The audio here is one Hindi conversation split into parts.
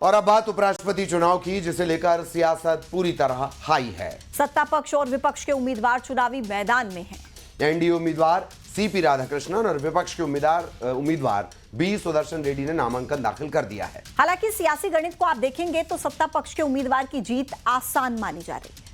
और अब बात उपराष्ट्रपति चुनाव की, जिसे लेकर सियासत पूरी तरह हाई है। सत्ता पक्ष और विपक्ष के उम्मीदवार चुनावी मैदान में हैं। एनडीए उम्मीदवार सीपी राधाकृष्णन और विपक्ष के उम्मीदवार बी सुदर्शन रेड्डी ने नामांकन दाखिल कर दिया है। हालांकि सियासी गणित को आप देखेंगे तो सत्ता पक्ष के उम्मीदवार की जीत आसान मानी जा रही है।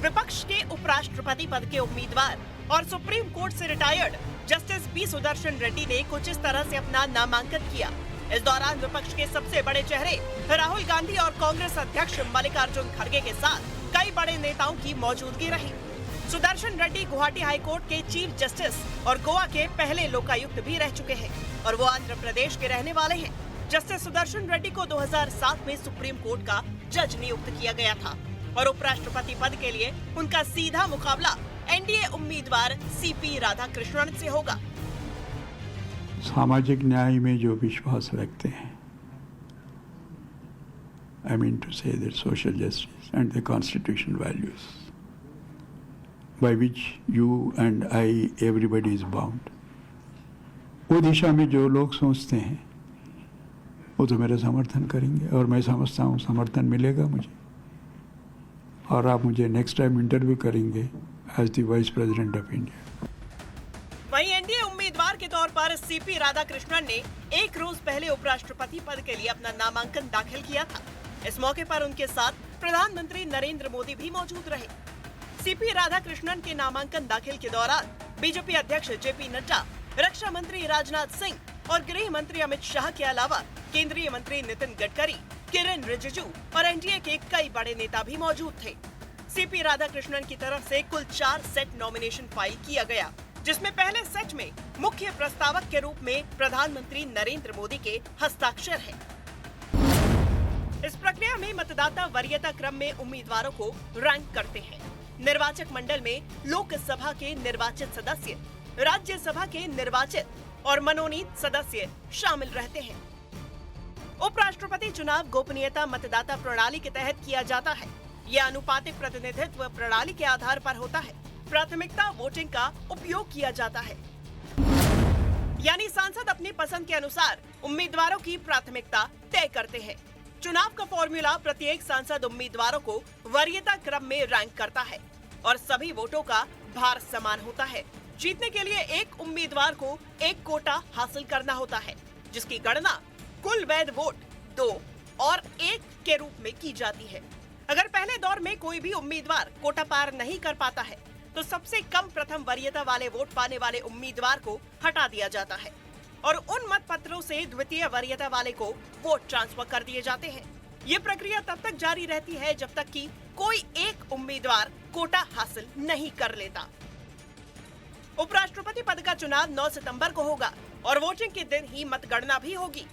विपक्ष के उपराष्ट्रपति पद के उम्मीदवार और सुप्रीम कोर्ट से retired justice B Sudershan Reddy ने कुछ इस तरह से अपना नामांकन किया। इस दौरान विपक्ष के सबसे बड़े चेहरे राहुल गांधी और कांग्रेस अध्यक्ष मल्लिकार्जुन खड़गे के साथ कई बड़े नेताओं की मौजूदगी रही। सुदर्शन रेड्डी गुवाहाटी हाईकोर्ट के चीफ जस्टिस और गोवा के पहले लोकायुक्त भी रह चुके हैं और वो आंध्र प्रदेश के रहने वाले हैं। जस्टिस सुदर्शन रेड्डी को 2007 में सुप्रीम कोर्ट का जज नियुक्त किया गया था और उपराष्ट्रपति पद के लिए उनका सीधा मुकाबला एनडीए उम्मीदवार सीपी राधाकृष्णन से होगा। सामाजिक न्याय में जो विश्वास रखते हैं, I mean to say that social justice and the constitutional values by which you and I, everybody is bound, वो दिशा में जो लोग सोचते हैं वो तो मेरा समर्थन करेंगे और मैं समझता हूँ समर्थन मिलेगा मुझे, और आप मुझे नेक्स्ट टाइम इंटरव्यू करेंगे as the vice president of India. वहीं एनडीए उम्मीदवार के तौर पर सीपी राधाकृष्णन ने एक रोज पहले उपराष्ट्रपति पद के लिए अपना नामांकन दाखिल किया था। इस मौके पर उनके साथ प्रधानमंत्री नरेंद्र मोदी भी मौजूद रहे। सीपी राधाकृष्णन के नामांकन दाखिल के दौरान बीजेपी अध्यक्ष जेपी नड्डा, रक्षा मंत्री राजनाथ सिंह और गृह मंत्री अमित शाह के अलावा केंद्रीय मंत्री नितिन गडकरी, किरेन रिजिजू और एनडीए के कई बड़े नेता भी मौजूद थे। सीपी राधाकृष्णन की तरफ से कुल 4 सेट नॉमिनेशन फाइल किया गया, जिसमें पहले सेट में मुख्य प्रस्तावक के रूप में प्रधानमंत्री नरेंद्र मोदी के हस्ताक्षर हैं। इस प्रक्रिया में मतदाता वरीयता क्रम में उम्मीदवारों को रैंक करते हैं। निर्वाचक मंडल में लोकसभा के निर्वाचित सदस्य, राज्यसभा के निर्वाचित और मनोनीत सदस्य शामिल रहते हैं। उपराष्ट्रपति चुनाव गोपनीयता मतदाता प्रणाली के तहत किया जाता है। यह अनुपातिक प्रतिनिधित्व प्रणाली के आधार पर होता है। प्राथमिकता वोटिंग का उपयोग किया जाता है, यानी सांसद अपनी पसंद के अनुसार उम्मीदवारों की प्राथमिकता तय करते हैं। चुनाव का फॉर्मूला प्रत्येक सांसद उम्मीदवारों को वरीयता क्रम में रैंक करता है और सभी वोटों का भार समान होता है। जीतने के लिए एक उम्मीदवार को एक कोटा हासिल करना होता है, जिसकी गणना कुल वैध वोट 2 और 1 के रूप में की जाती है। अगर पहले दौर में कोई भी उम्मीदवार कोटा पार नहीं कर पाता है तो सबसे कम प्रथम वरीयता वाले वोट पाने वाले उम्मीदवार को हटा दिया जाता है और उन मत पत्रों से द्वितीय वरीयता वाले को वोट ट्रांसफर कर दिए जाते हैं। ये प्रक्रिया तब तक जारी रहती है जब तक कि कोई एक उम्मीदवार कोटा हासिल नहीं कर लेता। उपराष्ट्रपति पद का चुनाव 9 सितंबर को होगा और वोटिंग के दिन ही मतगणना भी होगी,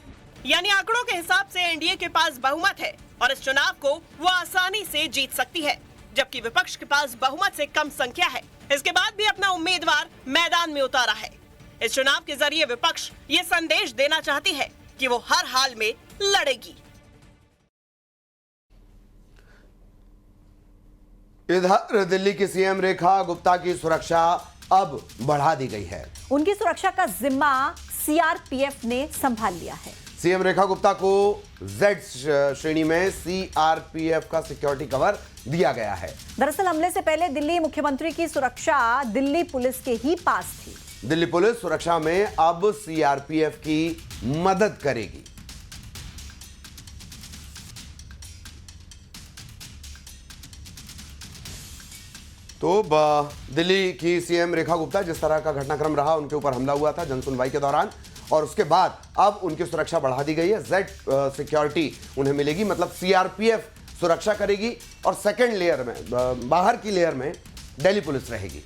यानी आंकड़ों के हिसाब से एनडीए के पास बहुमत है और इस चुनाव को वो आसानी से जीत सकती है, जबकि विपक्ष के पास बहुमत से कम संख्या है। इसके बाद भी अपना उम्मीदवार मैदान में उतारा है। इस चुनाव के जरिए विपक्ष ये संदेश देना चाहती है कि वो हर हाल में लड़ेगी। इधर दिल्ली की सीएम रेखा गुप्ता की सुरक्षा अब बढ़ा दी गई है। उनकी सुरक्षा का जिम्मा सीआरपीएफ ने संभाल लिया है। सीएम रेखा गुप्ता को जेड श्रेणी में सीआरपीएफ का सिक्योरिटी कवर दिया गया है। दरअसल हमले से पहले दिल्ली मुख्यमंत्री की सुरक्षा दिल्ली पुलिस के ही पास थी। दिल्ली पुलिस सुरक्षा में अब सीआरपीएफ की मदद करेगी। तो दिल्ली की सीएम रेखा गुप्ता, जिस तरह का घटनाक्रम रहा, उनके ऊपर हमला हुआ था जनसुनवाई के दौरान, और उसके बाद अब उनकी सुरक्षा बढ़ा दी गई है। जेड सिक्योरिटी उन्हें मिलेगी, मतलब सीआरपीएफ सुरक्षा करेगी और सेकंड लेयर में, बाहर की लेयर में दिल्ली पुलिस रहेगी।